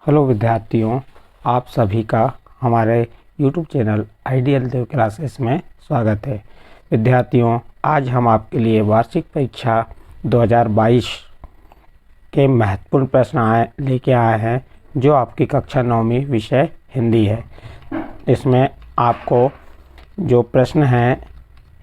Hello विद्यार्थियों, आप सभी का हमारे YouTube चैनल आइडियल देव क्लासेस में स्वागत है। विद्यार्थियों, आज हम आपके लिए वार्षिक परीक्षा 2022 के महत्वपूर्ण प्रश्न लेके आए हैं, जो आपकी कक्षा 9वीं विषय हिंदी है। इसमें आपको जो प्रश्न हैं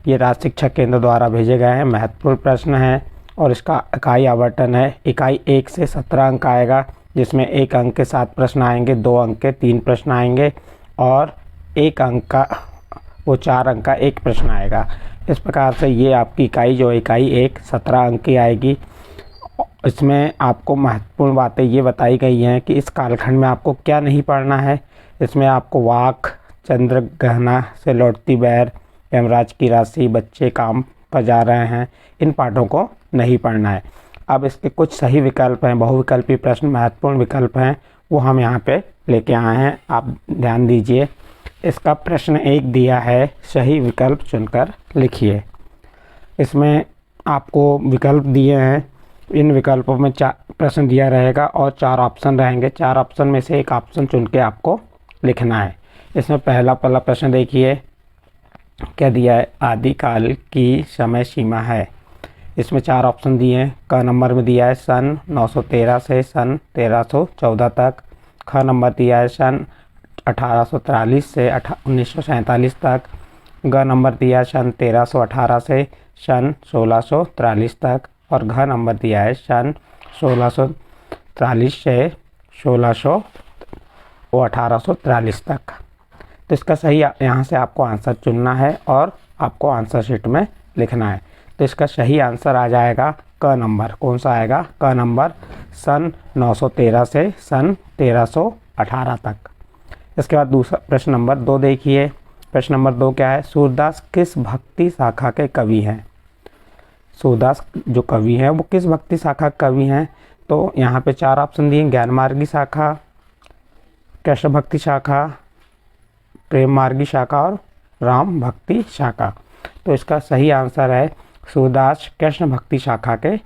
ये राज्य शिक्षा केंद्र द्वारा भेजे गए हैं, महत्वपूर्ण प्रश्न हैं और इसका इकाई आवंटन है। इकाई 1 से 17 अंक आएगा, जिसमें 1 अंक के 7 प्रश्न आएंगे, 2 अंक के 3 प्रश्न आएंगे और 1 अंक का 4 अंक का 1 प्रश्न आएगा। इस प्रकार से ये आपकी इकाई 1 17 अंक की आएगी। इसमें आपको महत्वपूर्ण बातें ये बताई गई हैं कि इस कालखंड में आपको क्या नहीं पढ़ना है। इसमें आपको वाक, चंद्र गहना से लौटती बैर, यमराज की राशि, बच्चे काम पर जा रहे हैं, इन पाठों को नहीं पढ़ना है। अब इसके कुछ सही विकल्प हैं, बहुविकल्पी प्रश्न महत्वपूर्ण विकल्प हैं, वो हम यहाँ पे लेके आए हैं। आप ध्यान दीजिए। इसका प्रश्न 1 दिया है, सही विकल्प चुनकर लिखिए। इसमें आपको विकल्प दिए हैं, इन विकल्पों में 4 प्रश्न दिया रहेगा और 4 ऑप्शन रहेंगे। 4 ऑप्शन में से एक ऑप्शन चुन के आपको लिखना है। इसमें पहला प्रश्न देखिए, क्या दिया है? आदिकाल की समय सीमा है। इसमें 4 ऑप्शन दिए हैं। क नंबर में दिया है सन 913 से सन 1314 तक। ख नंबर दिया है सन 1843 से 1947 तक। ग नंबर दिया है सन 1318 से सन 1643 तक और घ नंबर दिया है सन 1643 से 1843 तक। तो इसका सही यहाँ से आपको आंसर चुनना है और आपको आंसर शीट में लिखना है। तो इसका सही आंसर आ जाएगा क नंबर। कौन सा आएगा? क नंबर, सन 913 से सन 1318 तक। इसके बाद दूसरा प्रश्न नंबर 2 देखिए। प्रश्न नंबर 2 क्या है? सूरदास किस भक्ति शाखा के कवि हैं? सूरदास जो कवि हैं वो किस भक्ति शाखा के कवि हैं? तो यहाँ पे 4 ऑप्शन दिए, ज्ञान मार्गी शाखा, कृष्ण भक्ति शाखा, प्रेम मार्गी शाखा और राम भक्ति शाखा। तो इसका सही आंसर है सूरदास कृष्ण भक्ति शाखा के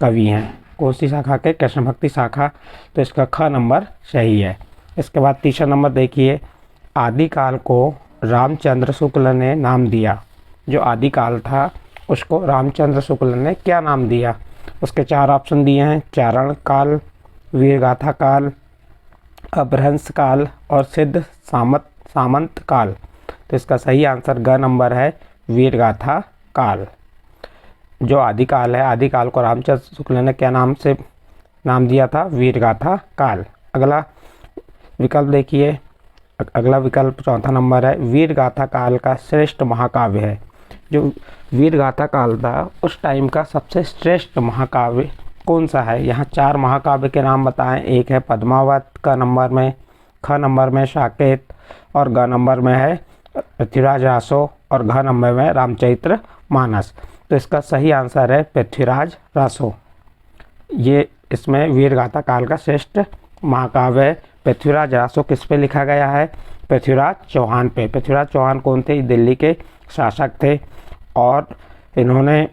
कवि हैं। कौन सी शाखा के? कृष्ण भक्ति शाखा। तो इसका ख नंबर सही है। इसके बाद तीसरा नंबर देखिए, आदिकाल को रामचंद्र शुक्ल ने नाम दिया। जो आदिकाल था उसको रामचंद्र शुक्ल ने क्या नाम दिया? उसके 4 ऑप्शन दिए हैं, चारण काल, वीरगाथा काल, अपभ्रंश काल और सिद्ध सामंत काल। तो इसका सही आंसर ग नंबर है, वीरगाथा काल। जो आदिकाल है, आदिकाल को रामचंद्र शुक्ल ने क्या नाम दिया था? वीरगाथा काल। अगला विकल्प देखिए, अगला विकल्प चौथा नंबर है, वीरगाथा काल का श्रेष्ठ महाकाव्य है। जो वीरगाथा काल था उस टाइम का सबसे श्रेष्ठ महाकाव्य कौन सा है? यहाँ 4 महाकाव्य के नाम बताएं। एक है पद्मावत, क नंबर में, ख नंबर में साकेत और ग नंबर में है पृथ्वीराज रासो और घ नंबर में रामचरित्र मानस। तो इसका सही आंसर है पृथ्वीराज रासो। ये इसमें वीरगाथा काल का श्रेष्ठ महाकाव्य है। पृथ्वीराज रासो किस पे लिखा गया है? पृथ्वीराज चौहान पे। पृथ्वीराज चौहान कौन थे? दिल्ली के शासक थे और इन्होंने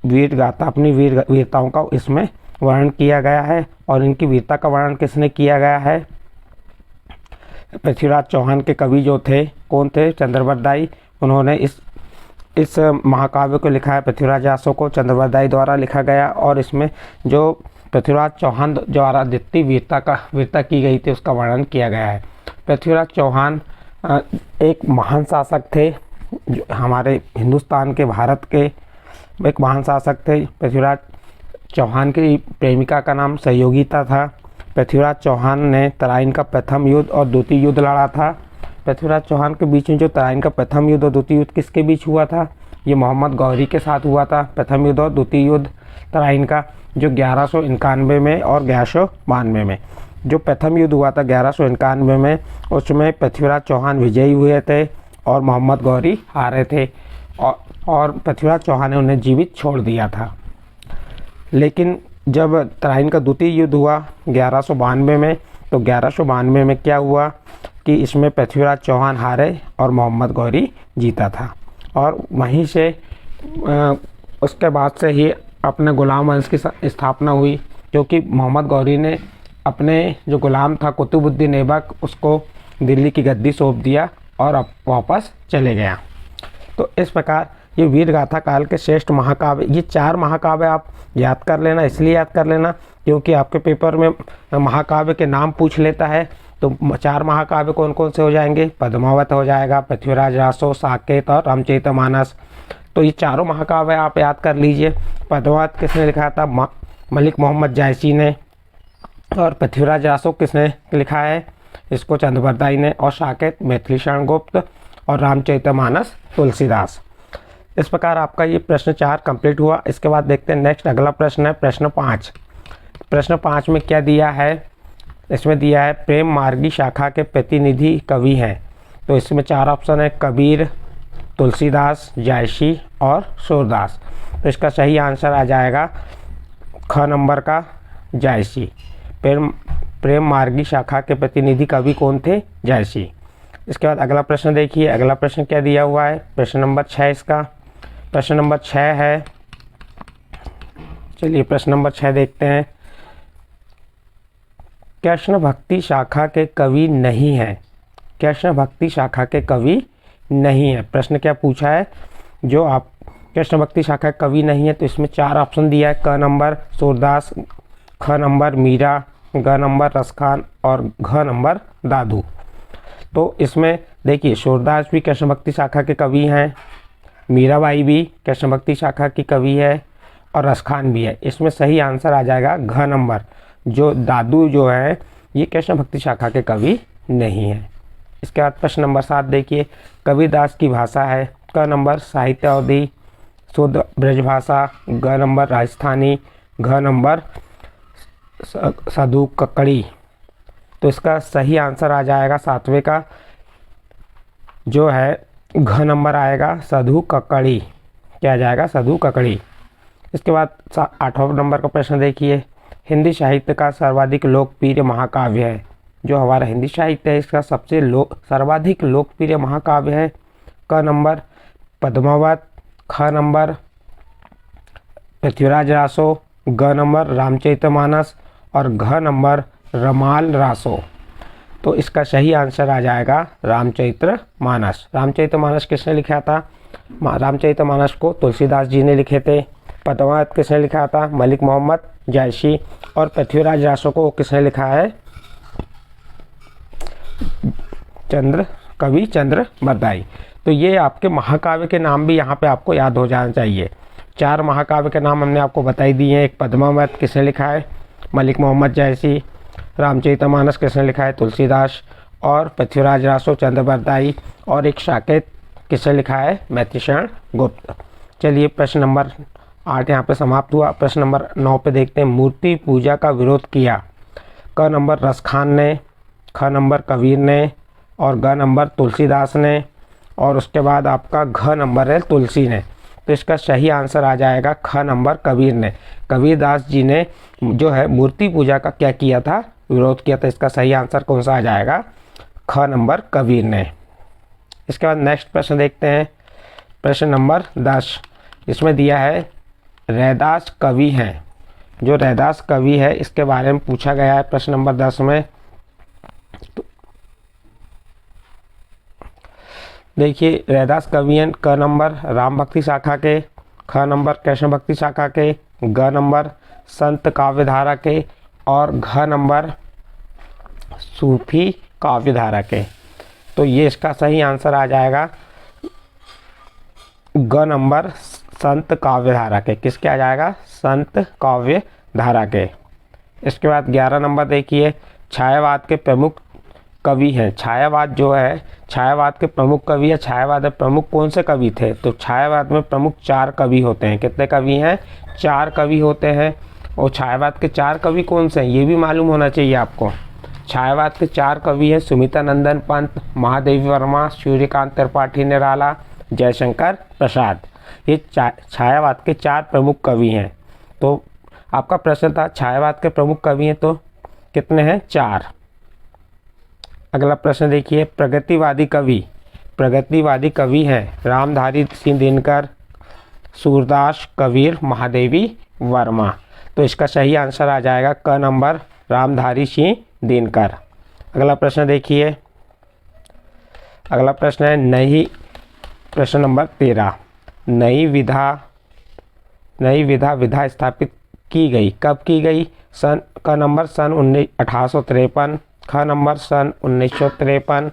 वीरगाथा, अपनी वीरताओं का इसमें वर्णन किया गया है। और इनकी वीरता का वर्णन किसने किया गया है? पृथ्वीराज चौहान के कवि जो थे कौन थे? चंद्रवरदाई। उन्होंने इस महाकाव्य को लिखा है। पृथ्वीराज रासो को चंद्रवरदाई द्वारा लिखा गया और इसमें जो पृथ्वीराज चौहान द्वारा जितनी वीरता की गई थी उसका वर्णन किया गया है। पृथ्वीराज चौहान एक महान शासक थे, जो हमारे हिंदुस्तान के, भारत के एक महान शासक थे। पृथ्वीराज चौहान की प्रेमिका का नाम सहयोगिता था। पृथ्वीराज चौहान ने तराइन का प्रथम युद्ध और द्वितीय युद्ध लड़ा था। पृथ्वीराज चौहान के बीच में जो तराइन का प्रथम युद्ध और द्वितीय युद्ध किसके बीच हुआ था? ये मोहम्मद गौरी के साथ हुआ था। प्रथम युद्ध और द्वितीय युद्ध तराइन का, जो 1191 में और 1192 में। जो प्रथम युद्ध हुआ था 1191 में, उसमें पृथ्वीराज चौहान विजयी हुए थे और मोहम्मद गौरी हारे थे और पृथ्वीराज चौहान ने उन्हें जीवित छोड़ दिया था। लेकिन जब तराइन का द्वितीय युद्ध हुआ 1192 में, तो 1192 में क्या हुआ कि इसमें पृथ्वीराज चौहान हारे और मोहम्मद गौरी जीता था। और वहीं से उसके बाद से ही अपने गुलाम वंश की स्थापना हुई, क्योंकि मोहम्मद गौरी ने अपने जो गुलाम था कुतुबुद्दीन ऐबक उसको दिल्ली की गद्दी सौंप दिया और अब वापस चले गया। तो इस प्रकार ये वीर गाथा काल के श्रेष्ठ महाकाव्य, ये 4 महाकाव्य आप याद कर लेना। इसलिए याद कर लेना क्योंकि आपके पेपर में महाकाव्य के नाम पूछ लेता है। तो 4 महाकाव्य कौन कौन से हो जाएंगे? पद्मावत हो जाएगा, पृथ्वीराज रासो, साकेत और रामचरितमानस। तो ये चारों महाकाव्य आप याद कर लीजिए। पद्मावत किसने लिखा था? मलिक मोहम्मद जायसी ने। और पृथ्वीराज रासो किसने लिखा है? इसको चंद्रबरदाई ने। और साकेत मैथिली शरण गुप्त और रामचरितमानस तुलसीदास। इस प्रकार आपका ये प्रश्न 4 कंप्लीट हुआ। इसके बाद देखते हैं नेक्स्ट अगला प्रश्न है प्रश्न 5। प्रश्न 5 में क्या दिया है? इसमें दिया है प्रेम मार्गी शाखा के प्रतिनिधि कवि हैं। तो इसमें 4 ऑप्शन है, कबीर, तुलसीदास, जायसी और सूरदास। तो इसका सही आंसर आ जाएगा ख नंबर का जायसी। प्रेम मार्गी शाखा के प्रतिनिधि कवि कौन थे? जायसी। इसके बाद अगला प्रश्न देखिए। अगला प्रश्न क्या दिया हुआ है? प्रश्न नंबर 6 इसका। प्रश्न नंबर 6 है, चलिए प्रश्न नंबर 6 देखते हैं। कृष्ण भक्ति शाखा के कवि नहीं हैं। कृष्ण भक्ति शाखा के कवि नहीं है। प्रश्न क्या पूछा है? जो आप कृष्ण भक्ति शाखा के कवि नहीं है, तो इसमें 4 ऑप्शन दिया है। क नंबर सूरदास, ख नंबर मीरा, ग नंबर रसखान और घ नंबर दादू। तो इसमें देखिए सूरदास भी कृष्ण भक्ति शाखा के कवि हैं, मीराबाई भी कृष्ण भक्ति शाखा की कवि है और रसखान भी है। इसमें सही आंसर आ जाएगा घ नंबर। जो दादू जो है ये कृष्ण भक्ति शाखा के कवि नहीं है। इसके बाद प्रश्न नंबर 7 देखिए। कबीरदास की भाषा है। क नंबर साहित्य अवधि, शुद्ध ब्रजभाषा, ग नंबर राजस्थानी, घ नंबर साधु कक्कड़ी। तो इसका सही आंसर आ जाएगा 7वें का जो है घ नंबर आएगा साधु कक्कड़ी। क्या आ जाएगा? साधु कक्कड़ी। इसके बाद 8वां नंबर का प्रश्न देखिए। हिंदी साहित्य का सर्वाधिक लोकप्रिय महाकाव्य है। जो हमारा हिंदी साहित्य है इसका सबसे सर्वाधिक लोकप्रिय महाकाव्य है। क नंबर पद्मावत, ख नंबर पृथ्वीराज रासो, ग नंबर रामचरितमानस और घ नंबर रमाल रासो। तो इसका सही आंसर आ जाएगा रामचरितमानस। रामचरितमानस किसने लिखा था? रामचरितमानस को तुलसीदास जी ने लिखे थे। पद्मावत किसने लिखा था? मलिक मोहम्मद जायसी। और पृथ्वीराज रासो को किसने लिखा है? कवि चंद्रबरदाई। तो ये आपके महाकाव्य के नाम भी यहाँ पे आपको याद हो जाना चाहिए। 4 महाकाव्य के नाम हमने आपको बताई दिए हैं। एक पद्मावत किसने लिखा है? मलिक मोहम्मद जायसी। रामचरितमानस किसने लिखा है? तुलसीदास। और पृथ्वीराज रासो चंद्रबरदाई। और एक साकेत किसने लिखा है? मैथिली शरण गुप्त। चलिए प्रश्न नंबर 8 यहाँ पे समाप्त हुआ। प्रश्न नंबर 9 पे देखते हैं। मूर्ति पूजा का विरोध किया। क नंबर रसखान ने, ख नंबर कबीर ने और ग नंबर तुलसीदास ने और उसके बाद आपका घ नंबर है तुलसी ने। तो इसका सही आंसर आ जाएगा ख नंबर कबीर ने। कबीरदास जी ने जो है मूर्ति पूजा का क्या किया था? विरोध किया था। इसका सही आंसर कौन सा आ जाएगा? ख नंबर कबीर ने। इसके बाद नेक्स्ट प्रश्न देखते हैं। प्रश्न नंबर 10। इसमें दिया है रैदास कवि हैं। जो रैदास कवि है इसके बारे में पूछा गया है प्रश्न नंबर 10 में। देखिए रैदास कवि हैं। क नंबर राम भक्ति शाखा के, ख नंबर कृष्ण भक्ति शाखा के, ग नंबर संत काव्यधारा के और घ नंबर सूफी काव्यधारा के। तो ये इसका सही आंसर आ जाएगा ग नंबर संत काव्यधारा के। किसके आ जाएगा? संत काव्यधारा के। इसके बाद 11 नंबर देखिए। छायावाद के प्रमुख कवि हैं। छायावाद जो है, छायावाद के प्रमुख कवि है। छायावाद में प्रमुख कौन से कवि थे? तो छायावाद में प्रमुख 4 कवि होते हैं। कितने कवि हैं? 4 कवि होते हैं। और छायावाद के 4 कवि कौन से हैं ये भी मालूम होना चाहिए आपको। छायावाद के 4 कवि हैं सुमितानंदन पंत, महादेवी वर्मा, सूर्यकांत त्रिपाठी निराला, जयशंकर प्रसाद। ये छायावाद के 4 प्रमुख कवि हैं। तो आपका प्रश्न था छायावाद के प्रमुख कवि हैं तो कितने हैं? 4। अगला प्रश्न देखिए। प्रगतिवादी कवि। प्रगतिवादी कवि हैं रामधारी सिंह दिनकर, सूरदास, कबीर, महादेवी वर्मा। तो इसका सही आंसर आ जाएगा क नंबर रामधारी सिंह दिनकर। अगला प्रश्न देखिए, अगला प्रश्न है नई, प्रश्न नंबर 13, नई विधा स्थापित की गई, कब की गई? सन का नंबर सन 1853, ख नंबर सन 1953,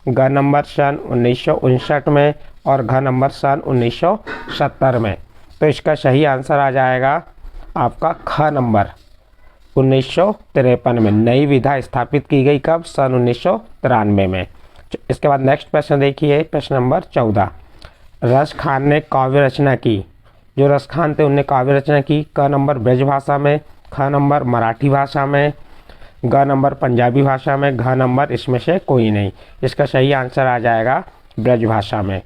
ग नंबर सन 1959 में और घ नंबर सन 1970 में। तो इसका सही आंसर आ जाएगा आपका ख नंबर 1953 में। नई विधा स्थापित की गई कब? सन 1993 में। इसके बाद नेक्स्ट प्रश्न देखिए, प्रश्न नंबर 14, रस खान ने काव्य रचना की, जो रस खान थे उनने काव्य रचना की, क नंबर ब्रज भाषा में, ख नंबर मराठी भाषा में, ग नंबर पंजाबी भाषा में, घ नंबर इसमें से कोई नहीं। इसका सही आंसर आ जाएगा ब्रज भाषा में।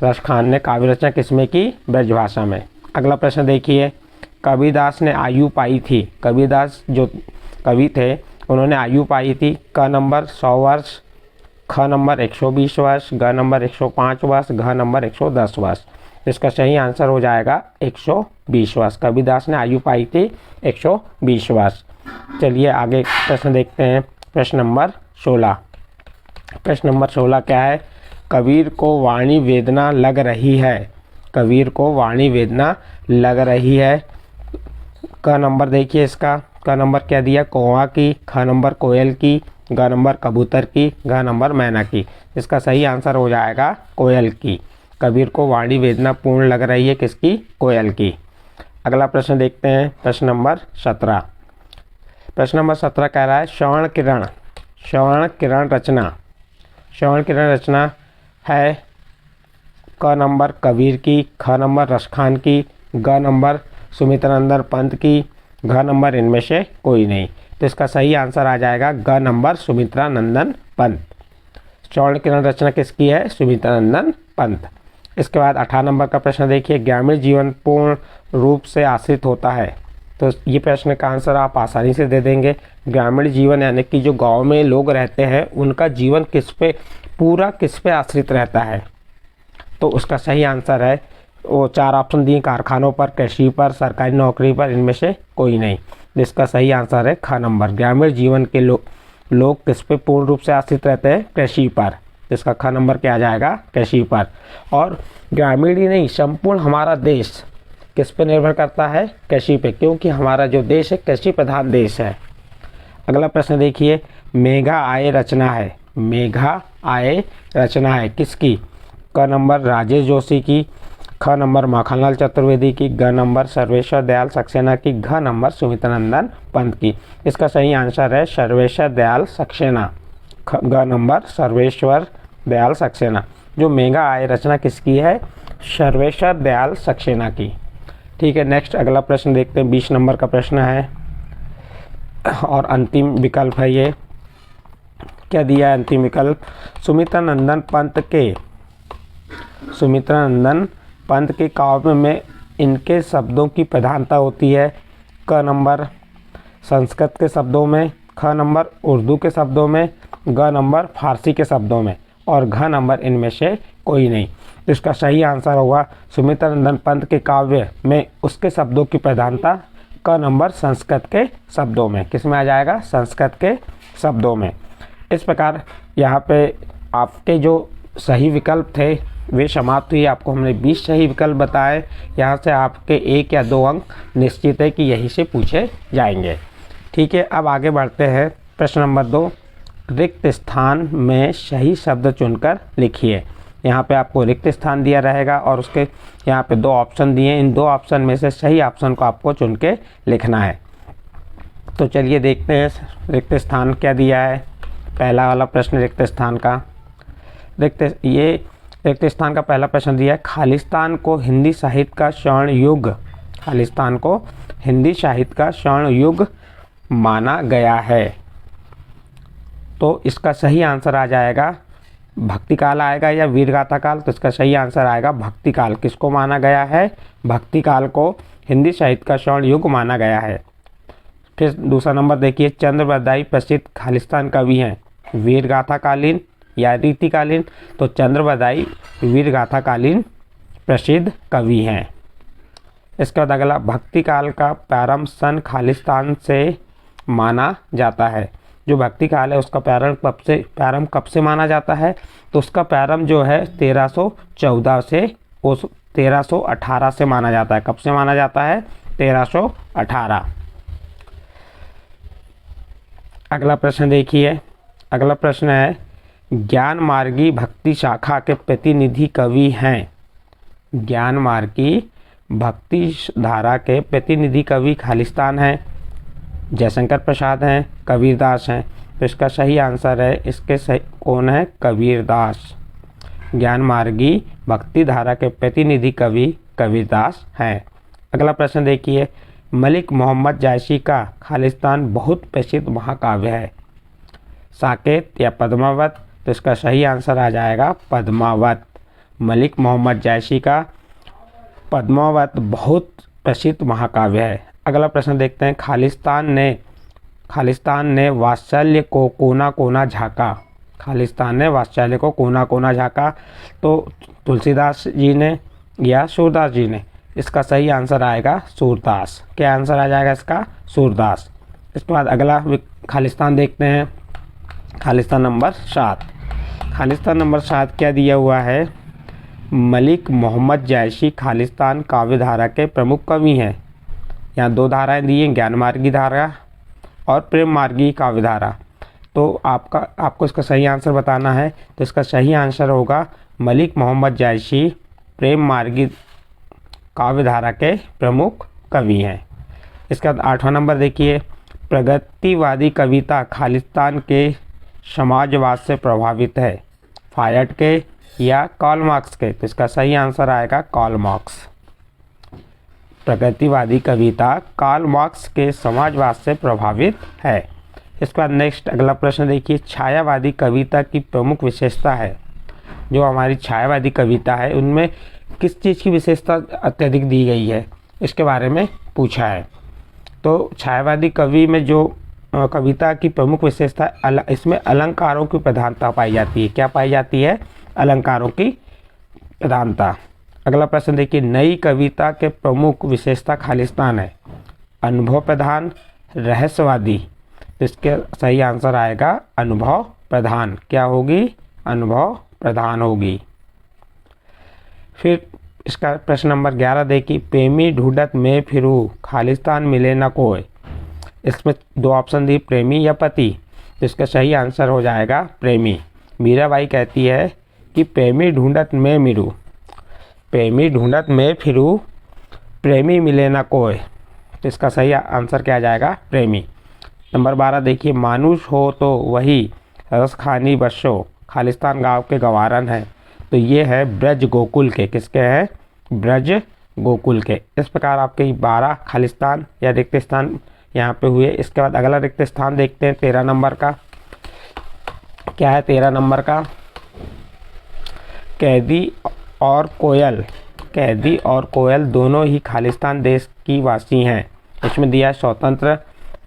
रस खान ने काव्य रचना किसमें की? ब्रज भाषा में। अगला प्रश्न देखिए, कबीरदास ने आयु पाई थी, कबीरदास जो कवि थे उन्होंने आयु पाई थी, क नंबर 100 वर्ष, ख नंबर 120 वर्ष, ग नंबर 105 वर्ष, घ नंबर 110 वर्ष। इसका सही आंसर हो जाएगा 120 वर्ष। कबीरदास ने आयु पाई थी 120 वर्ष। चलिए आगे प्रश्न देखते हैं, प्रश्न नंबर 16। प्रश्न नंबर 16 क्या है? कबीर को वाणी वेदना लग रही है, कबीर को वाणी वेदना लग रही है। क नंबर देखिए इसका, क नंबर क्या दिया? कौवा की, ख नंबर कोयल की, ग नंबर कबूतर की, घ नंबर मैना की। इसका सही आंसर हो जाएगा कोयल की। कबीर को वाणी वेदना पूर्ण लग रही है किसकी? कोयल की। अगला प्रश्न देखते हैं, प्रश्न नंबर 17। प्रश्न नंबर 17 कह रहा है श्रवण किरण रचना, श्रवण किरण रचना है क नंबर कबीर की, ख नंबर रसखान की, ग नंबर सुमित्रानंदन पंत की, घ नंबर इनमें से कोई नहीं। तो इसका सही आंसर आ जाएगा ग नंबर सुमित्रानंदन पंत। श्रवण किरण रचना किसकी है? सुमित्रानंदन पंत। इसके बाद 18 नंबर का प्रश्न देखिए, ग्रामीण जीवन पूर्ण रूप से आश्रित होता है। तो ये प्रश्न का आंसर आप आसानी से दे देंगे। ग्रामीण जीवन यानी कि जो गांव में लोग रहते हैं उनका जीवन किस पे, पूरा किस पे आश्रित रहता है? तो उसका सही आंसर है, वो 4 ऑप्शन दिए, कारखानों पर, कृषि पर, सरकारी नौकरी पर, इनमें से कोई नहीं। जिसका सही आंसर है ख नंबर। ग्रामीण जीवन के लोग किस पे पूर्ण रूप से आश्रित रहते हैं? कृषि पर। जिसका ख नंबर क्या आ जाएगा? कृषि पर। और ग्रामीण ही नहीं, संपूर्ण हमारा देश किस पे निर्भर करता है? कृषि पे, क्योंकि हमारा जो देश है कृषि प्रधान देश है। अगला प्रश्न देखिए, मेघा आय रचना है, मेघा आय रचना है किसकी? क नंबर राजेश जोशी की, ख नंबर माखनलाल चतुर्वेदी की, ग नंबर सर्वेश्वर दयाल सक्सेना की, घ नंबर सुमित्रानंदन पंत की। इसका सही आंसर है सर्वेश्वर दयाल सक्सेना, ग नंबर सर्वेश्वर दयाल सक्सेना। जो मेघा आय रचना किसकी है? सर्वेश्वर दयाल सक्सेना की। ठीक है, नेक्स्ट अगला प्रश्न देखते हैं, 20 नंबर का प्रश्न है और अंतिम विकल्प है ये। क्या दिया है अंतिम विकल्प? सुमित्रानंदन पंत के काव्य में इनके शब्दों की प्रधानता होती है। क नंबर संस्कृत के शब्दों में, ख नंबर उर्दू के शब्दों में, ग नंबर फारसी के शब्दों में और घ नंबर इनमें से कोई नहीं। तो इसका सही आंसर होगा सुमित्रानंदन पंत के काव्य में उसके शब्दों की प्रधानता क नंबर संस्कृत के शब्दों में। किस में आ जाएगा? संस्कृत के शब्दों में। इस प्रकार यहाँ पे आपके जो सही विकल्प थे वे समाप्त हुई। आपको हमने 20 सही विकल्प बताए। यहाँ से आपके 1 या 2 अंक निश्चित है कि यहीं से पूछे जाएंगे। ठीक है, अब आगे बढ़ते हैं। प्रश्न नंबर 2, रिक्त स्थान में सही शब्द चुनकर लिखिए। यहाँ पे आपको रिक्त स्थान दिया रहेगा और उसके यहाँ पे 2 ऑप्शन दिए। इन 2 ऑप्शन में से सही ऑप्शन को आपको चुन के लिखना है। तो चलिए देखते हैं रिक्त स्थान क्या दिया है। पहला वाला प्रश्न रिक्त स्थान का, रिक्त स्थान का पहला प्रश्न दिया है, खालिस्तान को हिंदी साहित्य का स्वर्ण युग, खालिस्तान को हिंदी साहित्य का स्वर्ण युग माना गया है। तो इसका सही आंसर आ जाएगा भक्ति काल आएगा या वीरगाथा काल। तो इसका सही आंसर आएगा भक्ति काल। किसको माना गया है? भक्ति काल को हिंदी साहित्य का स्वर्ण युग माना गया है। फिर दूसरा नंबर देखिए, चंद्रबरदाई प्रसिद्ध खालिस्तान कवि हैं, वीरगाथा कालीन या रीतिकालीन। तो चंद्रबरदाई वीरगाथा कालीन प्रसिद्ध कवि हैं। इसके बाद अगला, भक्ति काल का प्रारंभ सन खालिस्तान से माना जाता है। जो भक्ति काल है उसका प्रारंभ कब से माना जाता है? तो उसका प्रारंभ जो है 1314 से 1318 से माना जाता है। कब से माना जाता है? 1318। अगला प्रश्न देखिए। अगला प्रश्न है, ज्ञान मार्गी भक्ति शाखा के प्रतिनिधि कवि हैं। ज्ञान मार्गी भक्ति धारा के प्रतिनिधि कवि खालिस्तान हैं, जयशंकर प्रसाद हैं, कबीरदास हैं। तो इसका सही आंसर है, इसके सही कौन है? कबीरदास। ज्ञान मार्गी भक्ति धारा के प्रतिनिधि कवि कबीरदास हैं। अगला प्रश्न देखिए, मलिक मोहम्मद जायसी का खालिस्तान बहुत प्रसिद्ध महाकाव्य है, साकेत या पद्मावत? तो इसका सही आंसर आ जाएगा पद्मावत। मलिक मोहम्मद जायसी का पद्मावत बहुत प्रसिद्ध महाकाव्य है। अगला प्रश्न देखते हैं, खालिस्तान ने वात्सल्य को कोना कोना झाँका। खालिस्तान ने वात्सल्य को कोना कोना झाँका। तो तुलसीदास जी ने या सूरदास जी ने? इसका सही आंसर आएगा सूरदास। क्या आंसर आ जाएगा इसका? सूरदास। इसके बाद अगला खालिस्तान देखते हैं, खालिस्तान नंबर 7। खालिस्तान नंबर 7 क्या दिया हुआ है? मलिक मोहम्मद जायसी खालिस्तान काव्य धारा के प्रमुख कवि हैं। यहाँ 2 धाराएं दी हैं, ज्ञान मार्गी धारा और प्रेम मार्गी काव्य धारा। तो आपको इसका सही आंसर बताना है। तो इसका सही आंसर होगा मलिक मोहम्मद जायसी प्रेम मार्गी काव्य धारा के प्रमुख कवि हैं। इसके बाद 8वां नंबर देखिए, प्रगतिवादी कविता खालिस्तान के समाजवाद से प्रभावित है, फायड के या कार्ल मार्क्स के? तो इसका सही आंसर आएगा कार्ल मार्क्स। प्रगतिवादी कविता कार्ल मार्क्स के समाजवाद से प्रभावित है। इसके बाद नेक्स्ट अगला प्रश्न देखिए, छायावादी कविता की प्रमुख विशेषता है। जो हमारी छायावादी कविता है उनमें किस चीज़ की विशेषता अत्यधिक दी गई है, इसके बारे में पूछा है। तो छायावादी कवि में जो कविता की प्रमुख विशेषता, इसमें अलंकारों की प्रधानता पाई जाती है। क्या पाई जाती है? अलंकारों की प्रधानता। अगला प्रश्न देखिए, नई कविता के प्रमुख विशेषता खालिस्तान है, अनुभव प्रधान, रहस्यवादी? तो इसके सही आंसर आएगा अनुभव प्रधान। क्या होगी? अनुभव प्रधान होगी। फिर इसका प्रश्न नंबर 11 देखिए, प्रेमी ढूंढत में फिरू खालिस्तान मिले न कोई। इसमें 2 ऑप्शन दी, प्रेमी या पति। तो इसका सही आंसर हो जाएगा प्रेमी। मीराबाई कहती है कि प्रेमी ढूंढत में मिरू, प्रेमी ढूंढत में फिरू, प्रेमी मिले न कोई। तो इसका सही आंसर क्या आ जाएगा? प्रेमी। नंबर 12 देखिए, मानुष हो तो वही रसखानी बसो खालिस्तान गांव के गवारन है। तो ये है ब्रज गोकुल के। किसके हैं? ब्रज गोकुल के। इस प्रकार आपके 12 खालिस्तान या रिक्त स्थान यहाँ पे हुए। इसके बाद अगला रिक्त स्थान देखते हैं 13 नंबर का। क्या है 13 नंबर का? कैदी और कोयल। कैदी और कोयल दोनों ही खालिस्तान देश की वासी हैं। इसमें दिया है स्वतंत्र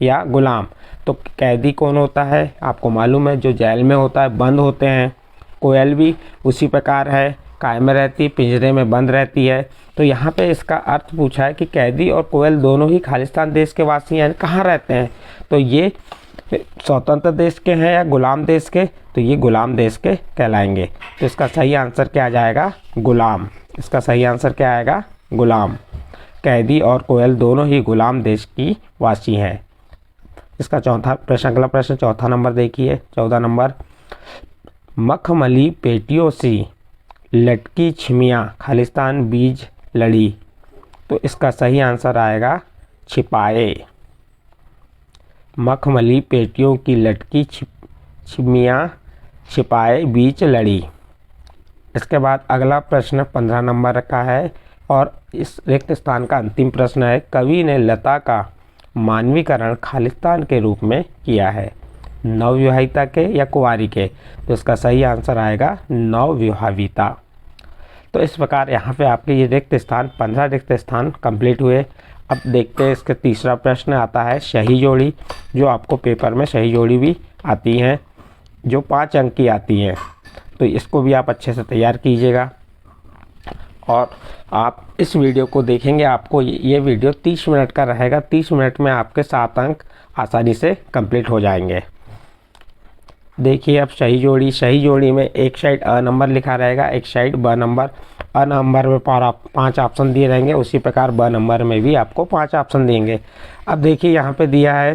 या गुलाम। तो कैदी कौन होता है? आपको मालूम है, जो जेल में होता है, बंद होते हैं। कोयल भी उसी प्रकार है, कायम में रहती, पिंजरे में बंद रहती है। तो यहाँ पे इसका अर्थ पूछा है कि कैदी और कोयल दोनों ही खालिस्तान देश के वासी हैं। कहाँ रहते हैं? तो ये स्वतंत्र देश के हैं या गुलाम देश के? तो ये गुलाम देश के कहलाएंगे। तो इसका सही आंसर क्या आ जाएगा? गुलाम। इसका सही आंसर क्या आएगा? गुलाम। कैदी और कोयल दोनों ही गुलाम देश की वासी हैं। इसका चौथा प्रश्न, अगला प्रश्न 4था नंबर देखिए। 14 नंबर, मखमली पेटियों सी लटकी छिमियाँ खालिस्तान बीज लड़ी। तो इसका सही आंसर आएगा छिपाए। मखमली पेटियों की लटकी छिमियाँ छिपाए बीच लड़ी। इसके बाद अगला प्रश्न 15 नंबर का है और इस रिक्त स्थान का अंतिम प्रश्न है, कवि ने लता का मानवीकरण खालिस्तान के रूप में किया है, नवविवाहिता के या कुंवारी के? तो इसका सही आंसर आएगा नवविवाहिता। तो इस प्रकार यहाँ पे आपके ये रिक्त स्थान 15 रिक्त स्थान कंप्लीट हुए। अब देखते हैं इसके तीसरा प्रश्न आता है सही जोड़ी, जो आपको पेपर में सही जोड़ी भी आती हैं, जो 5 अंक की आती हैं। तो इसको भी आप अच्छे से तैयार कीजिएगा और आप इस वीडियो को देखेंगे। आपको ये वीडियो 30 मिनट का रहेगा। 30 मिनट में आपके 7 अंक आसानी से कंप्लीट हो जाएंगे। देखिए अब सही जोड़ी में एक साइड अ नंबर लिखा रहेगा, एक साइड ब नंबर। अ नंबर में 5 ऑप्शन दिए रहेंगे, उसी प्रकार ब नंबर में भी आपको 5 ऑप्शन देंगे। अब देखिए यहाँ पे दिया है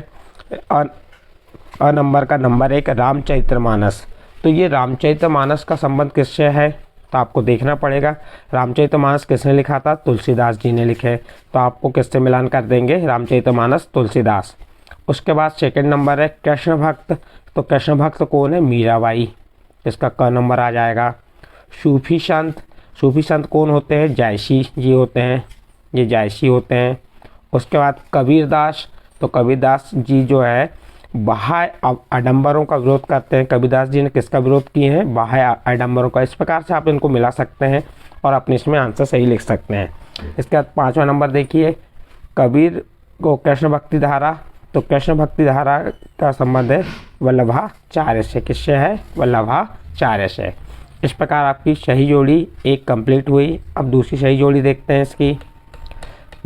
अ नंबर का नंबर 1 रामचरितमानस। तो ये रामचरितमानस का संबंध किससे है तो आपको देखना पड़ेगा। रामचरितमानस किसने लिखा था? तुलसीदास जी ने लिखे। तो आपको किससे मिलान कर देंगे? रामचरितमानस तुलसीदास। उसके बाद सेकंड नंबर है कृष्ण भक्त। तो कृष्ण भक्त कौन है? मीराबाई। इसका क नंबर आ जाएगा। सूफी संत कौन होते हैं? जायसी जी होते हैं, ये जायसी होते हैं। उसके बाद कबीरदास। तो कबीरदास जी जो है बाह्य आडंबरों का विरोध करते हैं। कबीरदास जी ने किसका विरोध किए हैं? बाह्य आडंबरों का। इस प्रकार से आप इनको मिला सकते हैं और अपने इसमें आंसर सही लिख सकते हैं। इसके बाद 5वां नंबर देखिए, कबीर को कृष्ण भक्ति धारा। तो कृष्ण भक्ति धारा का संबंध है वल्लभाचार्य से। किससे है? वल्लभाचार्य से। इस प्रकार आपकी सही जोड़ी एक कंप्लीट हुई। अब दूसरी सही जोड़ी देखते हैं। इसकी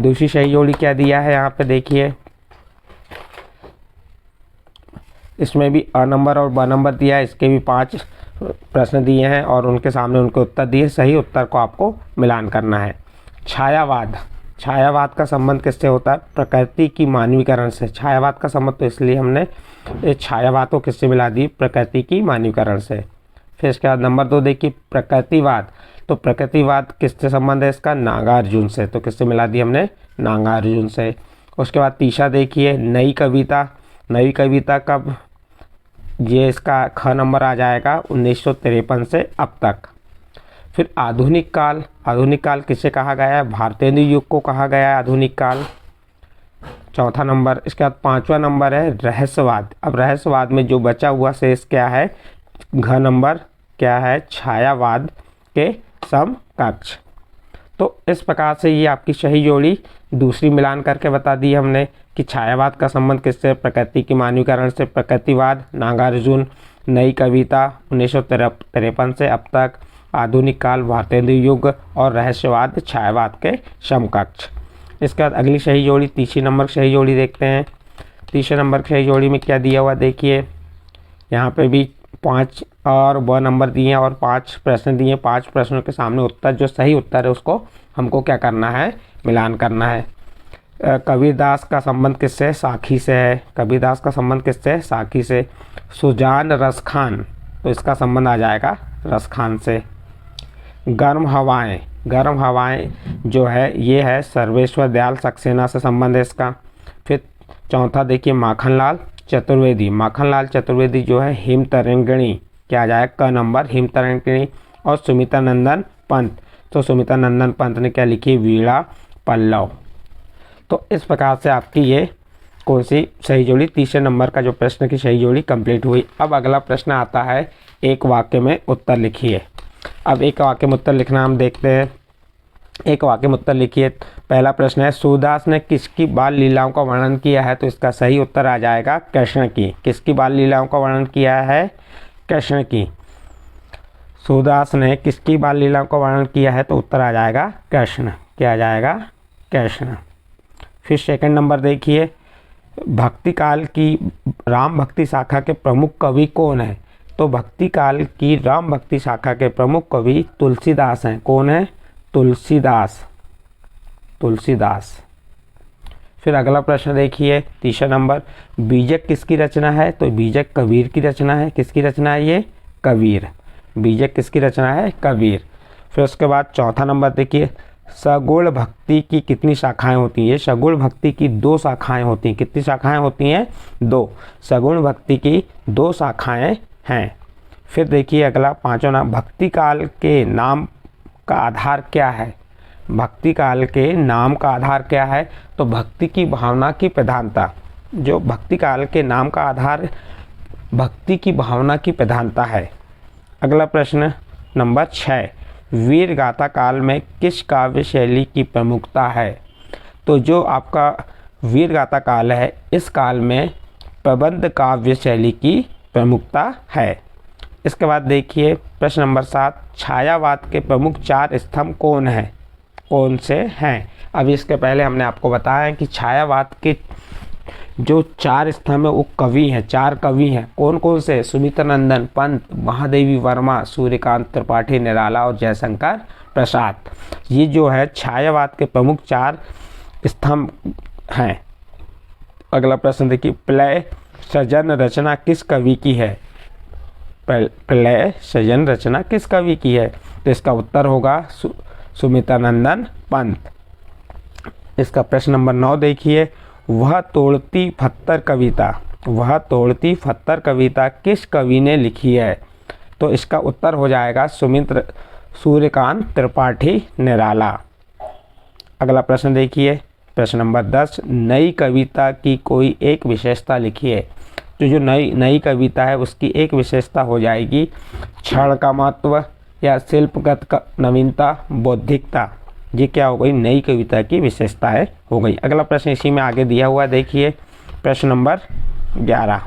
दूसरी सही जोड़ी क्या दिया है यहाँ पे देखिए, इसमें भी अ नंबर और ब नंबर दिया है। इसके भी 5 प्रश्न दिए हैं और उनके सामने उनके उत्तर दिए। सही उत्तर को आपको मिलान करना है। छायावाद का संबंध किससे होता है? प्रकृति की मानवीकरण से। छायावाद का संबंध तो इसलिए हमने इस छायावाद को किससे मिला दी? प्रकृति की मानवीकरण से। फिर इसके बाद नंबर 2 देखिए, प्रकृतिवाद। तो प्रकृतिवाद किससे संबंध है इसका? नागार्जुन से। तो किससे मिला दी हमने? नागार्जुन से। उसके बाद तीसरा देखिए, नई कविता। नई कविता कब? ये इसका ख नंबर आ जाएगा 1953 से अब तक। फिर आधुनिक काल। आधुनिक काल किसे कहा गया है? भारतेंदु युग को कहा गया है आधुनिक काल। चौथा नंबर। इसके बाद 5वां नंबर है रहस्यवाद। अब रहस्यवाद में जो बचा हुआ शेष क्या है? घ नंबर क्या है? छायावाद के समकक्ष। तो इस प्रकार से ये आपकी सही जोड़ी दूसरी मिलान करके बता दी हमने कि छायावाद का संबंध किससे? प्रकृति की मानवीकरण से। प्रकृतिवाद नागार्जुन। नई कविता 1953 से अब तक। आधुनिक काल भारतेंदु युग। और रहस्यवाद छायावाद के समकक्ष। इसके बाद अगली सही जोड़ी तीसरी नंबर सही जोड़ी देखते हैं। तीसरे नंबर की सही जोड़ी में क्या दिया हुआ देखिए, यहाँ पे भी 5 और ब नंबर दिए हैं और 5 प्रश्न दिए हैं। 5 प्रश्नों के सामने उत्तर जो सही उत्तर है उसको हमको क्या करना है? मिलान करना है। कबीरदास का संबंध किससे? साखी से है। कबीरदास का संबंध किससे? साखी से। सुजान रसखान। तो इसका संबंध आ जाएगा रसखान से। गर्म हवाएं जो है ये है सर्वेश्वर दयाल सक्सेना से संबंध है इसका। फिर चौथा देखिए, माखनलाल चतुर्वेदी जो है हिमतरंगिणी क्या आ जाएगा? क नंबर हिमतरंगिणी। और सुमिता नंदन पंत। तो सुमिता नंदन पंत ने क्या लिखी? वीणा पल्लव। तो इस प्रकार से आपकी ये कौन सी सही जोड़ी? तीसरे नंबर का जो प्रश्न की सही जोड़ी कंप्लीट हुई। अब अगला प्रश्न आता है, एक वाक्य में उत्तर लिखिए। अब एक वाक्य में उत्तर लिखना हम देखते हैं। एक वाक्य में उत्तर लिखिए। पहला प्रश्न है, सूरदास ने किसकी बाल लीलाओं का वर्णन किया है? तो इसका सही उत्तर आ जाएगा कृष्ण की। किसकी बाल लीलाओं का वर्णन किया है? कृष्ण की। सूरदास ने किसकी बाल लीलाओं का वर्णन किया है? तो उत्तर आ जाएगा कृष्ण। क्या आ जाएगा? कृष्ण। फिर सेकंड नंबर देखिए, भक्ति काल की राम भक्ति शाखा के प्रमुख कवि कौन है? तो भक्ति काल की राम भक्ति शाखा के प्रमुख कवि तुलसीदास हैं। कौन है? तुलसीदास। फिर अगला प्रश्न देखिए, तीसरा नंबर, बीजक किसकी रचना है? तो बीजक कबीर की रचना है। किसकी रचना है ये? कबीर। बीजक किसकी रचना है? कबीर। फिर उसके बाद चौथा नंबर देखिए, सगुण भक्ति की कितनी शाखाएं होती हैं? सगुण भक्ति की 2 शाखाएं होती हैं। कितनी शाखाएं होती हैं? 2। सगुण भक्ति की 2 शाखाएं हैं। फिर देखिए अगला पांचवा नाम, भक्ति काल के नाम का आधार क्या है? भक्ति काल के नाम का आधार क्या है? तो भक्ति की भावना की प्रधानता। जो भक्ति काल के नाम का आधार भक्ति की भावना की प्रधानता है। अगला प्रश्न नंबर 6, वीर गाथा काल में किस काव्य शैली की प्रमुखता है? तो जो आपका वीर गाथा काल है, इस काल में प्रबंध काव्य शैली की प्रमुखता है। इसके बाद देखिए प्रश्न नंबर 7, छायावाद के प्रमुख 4 स्तंभ कौन से हैं? अब इसके पहले हमने आपको बताया कि छायावाद के जो 4 स्तंभ है वो कवि हैं, 4 कवि हैं। कौन कौन से? सुमित्रानंदन पंत, महादेवी वर्मा, सूर्यकांत त्रिपाठी निराला और जयशंकर प्रसाद। ये जो है छायावाद के प्रमुख 4 स्तंभ हैं। अगला प्रश्न देखिए, प्लय सृजन रचना किस कवि की है? प्लय सृजन रचना किस कवि की है? तो इसका उत्तर होगा सुमित्रानंदन पंत। इसका प्रश्न नंबर 9 देखिए, वह तोड़ती पत्थर कविता किस कवि ने लिखी है? तो इसका उत्तर हो जाएगा सूर्यकांत त्रिपाठी निराला। अगला प्रश्न देखिए, प्रश्न नंबर 10, नई कविता की कोई एक विशेषता लिखिए। तो जो नई कविता है उसकी एक विशेषता हो जाएगी क्षण का महत्व या शिल्पगत नवीनता, बौद्धिकता। ये क्या हो गई? नई कविता की विशेषताएं हो गई। अगला प्रश्न इसी में आगे दिया हुआ देखिए, प्रश्न नंबर 11।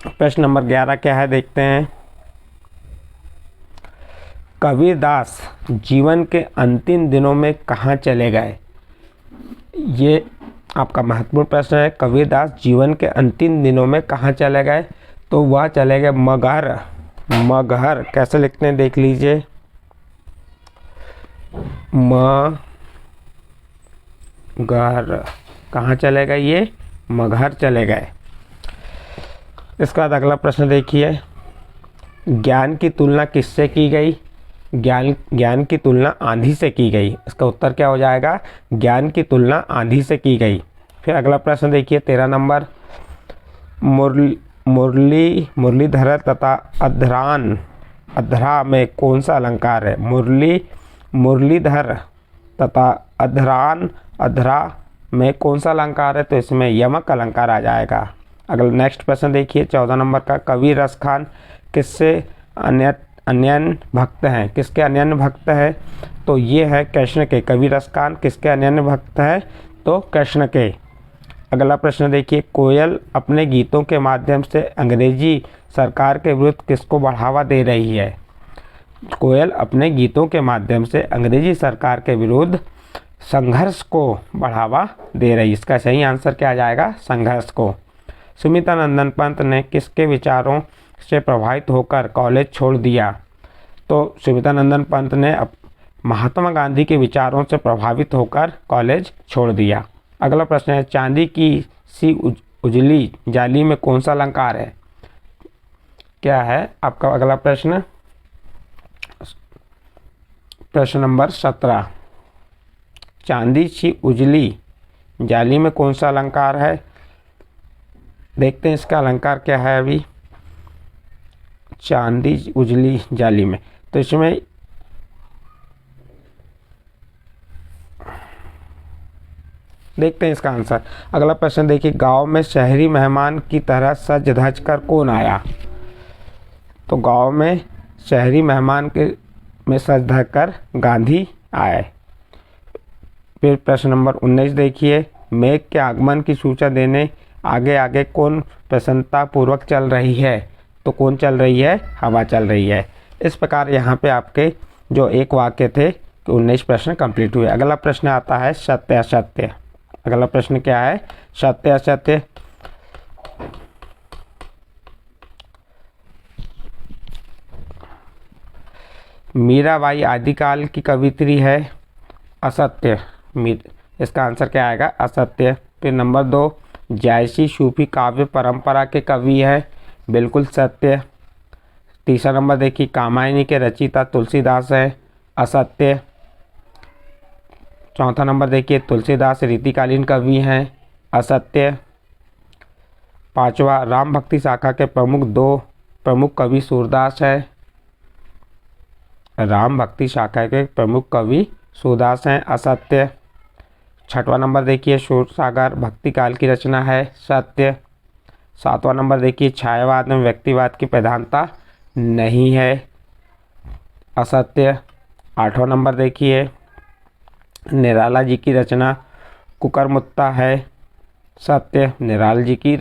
प्रश्न नंबर 11 क्या है देखते हैं। कबीरदास जीवन के अंतिम दिनों में कहाँ चले गए? ये आपका महत्वपूर्ण प्रश्न है। कबीरदास जीवन के अंतिम दिनों में कहाँ चले गए? तो वह चले गए मगहर। कैसे लिखते हैं देख लीजिए, मगहर। कहाँ चले गए? ये मगहर चले गए। इसके बाद अगला प्रश्न देखिए, ज्ञान की तुलना किससे की गई? ज्ञान की तुलना आंधी से की गई। इसका उत्तर क्या हो जाएगा? ज्ञान की तुलना आंधी से की गई। फिर अगला प्रश्न देखिए 13 नंबर, मुरलीधर तथा अधरा में कौन सा अलंकार है? मुरलीधर तथा अधरा में कौन सा अलंकार है? तो इसमें यमक अलंकार आ जाएगा। अगला नेक्स्ट प्रश्न देखिए 14 नंबर का, कवि रस खान किससे अन्यन भक्त हैं? किसके अन्यन भक्त है? तो ये है कृष्ण के। कवि रस खान किसके अन्यन भक्त है? तो कृष्ण के। अगला प्रश्न देखिए, कोयल अपने गीतों के माध्यम से अंग्रेजी सरकार के विरुद्ध किसको बढ़ावा दे रही है? कोयल अपने गीतों के माध्यम से अंग्रेजी सरकार के विरुद्ध संघर्ष को बढ़ावा दे रही है। इसका सही आंसर क्या आ जाएगा? संघर्ष को। सुमित्रानंदन पंत ने किसके विचारों से प्रभावित होकर कॉलेज छोड़ दिया? तो सुमित्रानंदन पंत ने महात्मा गांधी के विचारों से प्रभावित होकर कॉलेज छोड़ दिया। अगला प्रश्न है, चांदी की सी उजली जाली में कौन सा अलंकार है? क्या है आपका अगला प्रश्न? प्रश्न नंबर 17, चांदी सी उजली जाली में कौन सा अलंकार है? देखते हैं इसका अलंकार क्या है। अभी चांदी उजली जाली में, तो इसमें देखते हैं इसका आंसर। अगला प्रश्न देखिए, गांव में शहरी मेहमान की तरह सज धज कर कौन आया? तो गांव में शहरी मेहमान में सज धज कर गांधी आए। फिर प्रश्न नंबर 19 देखिए, मेघ के आगमन की सूचना देने आगे आगे कौन प्रसन्नतापूर्वक चल रही है? तो कौन चल रही है? हवा चल रही है। इस प्रकार यहाँ पे आपके जो एक वाक्य थे 19 प्रश्न कंप्लीट हुए। अगला प्रश्न आता है सत्य असत्य। अगला प्रश्न क्या है? सत्य असत्य। मीराबाई आदिकाल की कवित्री है, असत्य। इसका आंसर क्या आएगा? असत्य। फिर नंबर 2, जायसी सूफी काव्य परंपरा के कवि है, बिल्कुल सत्य। तीसरा नंबर देखिए, कामायनी के रचयिता तुलसीदास है, असत्य। चौथा नंबर देखिए, तुलसीदास रीतिकालीन कवि हैं, असत्य। पांचवा, राम भक्ति शाखा के प्रमुख कवि सूरदास है, राम भक्ति शाखा के प्रमुख कवि सूरदास हैं, असत्य। छठवां नंबर देखिए, शूरसागर भक्ति काल की रचना है, सत्य। सातवां नंबर देखिए, छायावाद में व्यक्तिवाद की प्रधानता नहीं है, असत्य। आठवां नंबर देखिए, निराला जी की रचना कुकरमुत्ता है, सत्य। निराला जी की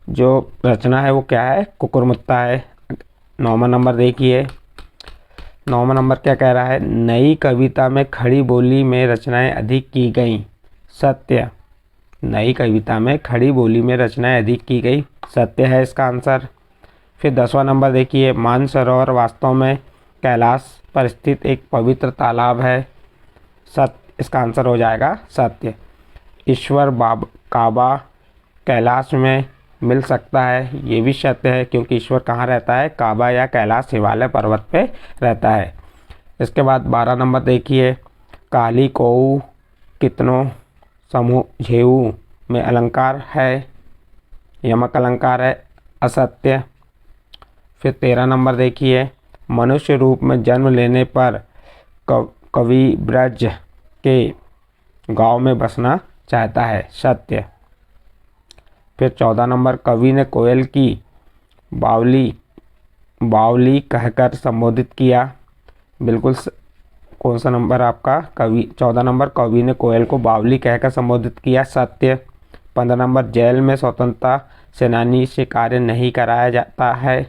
जो रचना है वो क्या है? कुकरमुत्ता है। 9वां नंबर देखिए, 9वां नंबर क्या कह रहा है? नई कविता में खड़ी बोली में रचनाएं अधिक की गई, सत्य। नई कविता में खड़ी बोली में रचनाएं अधिक की गई, सत्य है इसका आंसर। फिर 10वां नंबर देखिए, मानसरोवर वास्तव में कैलाश पर स्थित एक पवित्र तालाब है, सत्य इसका आंसर हो जाएगा सत्य। ईश्वर काबा कैलाश में मिल सकता है, ये भी सत्य है क्योंकि ईश्वर कहाँ रहता है, काबा या कैलाश हिमालय पर्वत पे रहता है। इसके बाद 12 नंबर देखिए, काली कोऊ कितनों समूह झेऊ में अलंकार है, यमक अलंकार है, असत्य। फिर 13 नंबर देखिए, मनुष्य रूप में जन्म लेने पर कवि ब्रज के गांव में बसना चाहता है, सत्य। फिर 14 नंबर, कवि ने कोयल की बावली बावली कहकर संबोधित किया, बिल्कुल कौन सा नंबर आपका, कवि 14 नंबर, कवि ने कोयल को बावली कहकर संबोधित किया, सत्य। 15 नंबर, जेल में स्वतंत्रता सेनानी से कार्य नहीं कराया जाता है,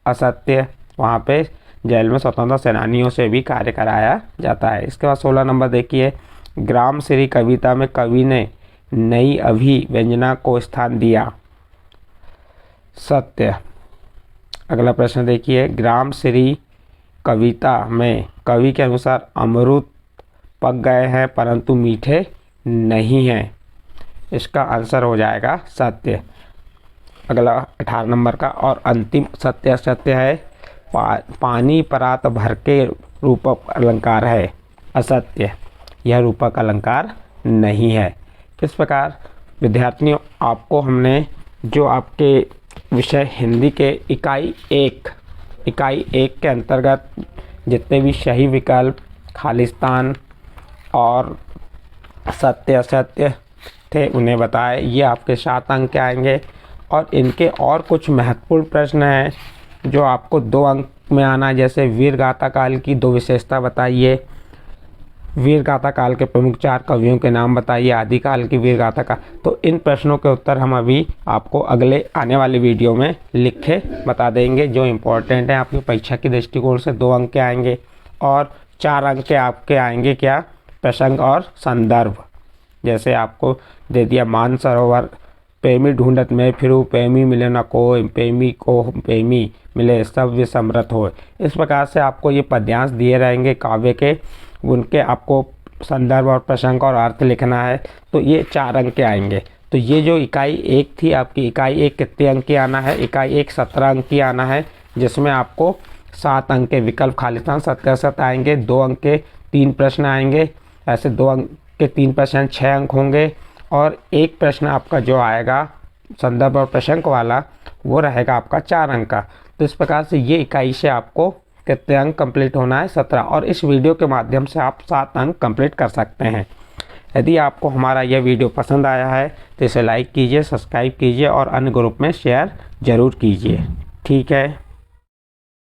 असत्य। वहाँ पे जेल में स्वतंत्रता सेनानियों से भी कार्य कराया जाता है। इसके बाद 16 नंबर देखिए, ग्राम श्री कविता में कवि ने नई अभिव्यंजना को स्थान दिया, सत्य। अगला प्रश्न देखिए, ग्राम श्री कविता में कवि के अनुसार अमरूद पक गए हैं परंतु मीठे नहीं हैं, इसका आंसर हो जाएगा सत्य। अगला 18 नंबर का और अंतिम सत्य असत्य है, पानी परात भर के रूपक अलंकार है, असत्य। यह रूपक अलंकार नहीं है। इस प्रकार विद्यार्थियों, आपको हमने जो आपके विषय हिंदी के इकाई एक के अंतर्गत जितने भी सही विकल्प, खालिस्तान और सत्य असत्य थे उन्हें बताए, ये आपके 7 अंक के आएंगे। और इनके और कुछ महत्वपूर्ण प्रश्न हैं जो आपको 2 अंक में आना है, जैसे वीर गाथा काल की 2 विशेषता बताइए, वीर गाथा काल के प्रमुख 4 कवियों के नाम बताइए, आदिकाल की वीर गाथा का। तो इन प्रश्नों के उत्तर हम अभी आपको अगले आने वाले वीडियो में लिख के बता देंगे, जो इम्पोर्टेंट है आपकी परीक्षा की दृष्टिकोण से। 2 अंक के आएंगे और 4 अंक के आपके आएंगे क्या, प्रसंग और संदर्भ। जैसे आपको दे दिया, मानसरोवर प्रेमी ढूंढत में फिरू, प्रेमी मिले न कोई, प्रेमी को प्रेमी मिले सव्य समृत हो। इस प्रकार से आपको ये पद्यांश दिए रहेंगे काव्य के, उनके आपको संदर्भ और प्रसंग और अर्थ लिखना है। तो ये 4 अंक के आएंगे। तो ये जो इकाई 1 थी आपकी, इकाई 1 कितने अंक की आना है, इकाई 1 17 अंक की आना है, जिसमें आपको 7 अंक के विकल्प खालिस्तान सत्य असत्य आएंगे, 2 अंक के 3 प्रश्न आएंगे, ऐसे 2 अंक के 3 प्रश्न 6 अंक होंगे, और एक प्रश्न आपका जो आएगा संदर्भ और प्रसंग वाला वो रहेगा आपका 4 अंक का। तो इस प्रकार से ये इकाई से आपको कितने अंक कंप्लीट होना है, 17, और इस वीडियो के माध्यम से आप 7 अंक कंप्लीट कर सकते हैं। यदि आपको हमारा यह वीडियो पसंद आया है तो इसे लाइक कीजिए, सब्सक्राइब कीजिए और अन्य ग्रुप में शेयर ज़रूर कीजिए। ठीक है।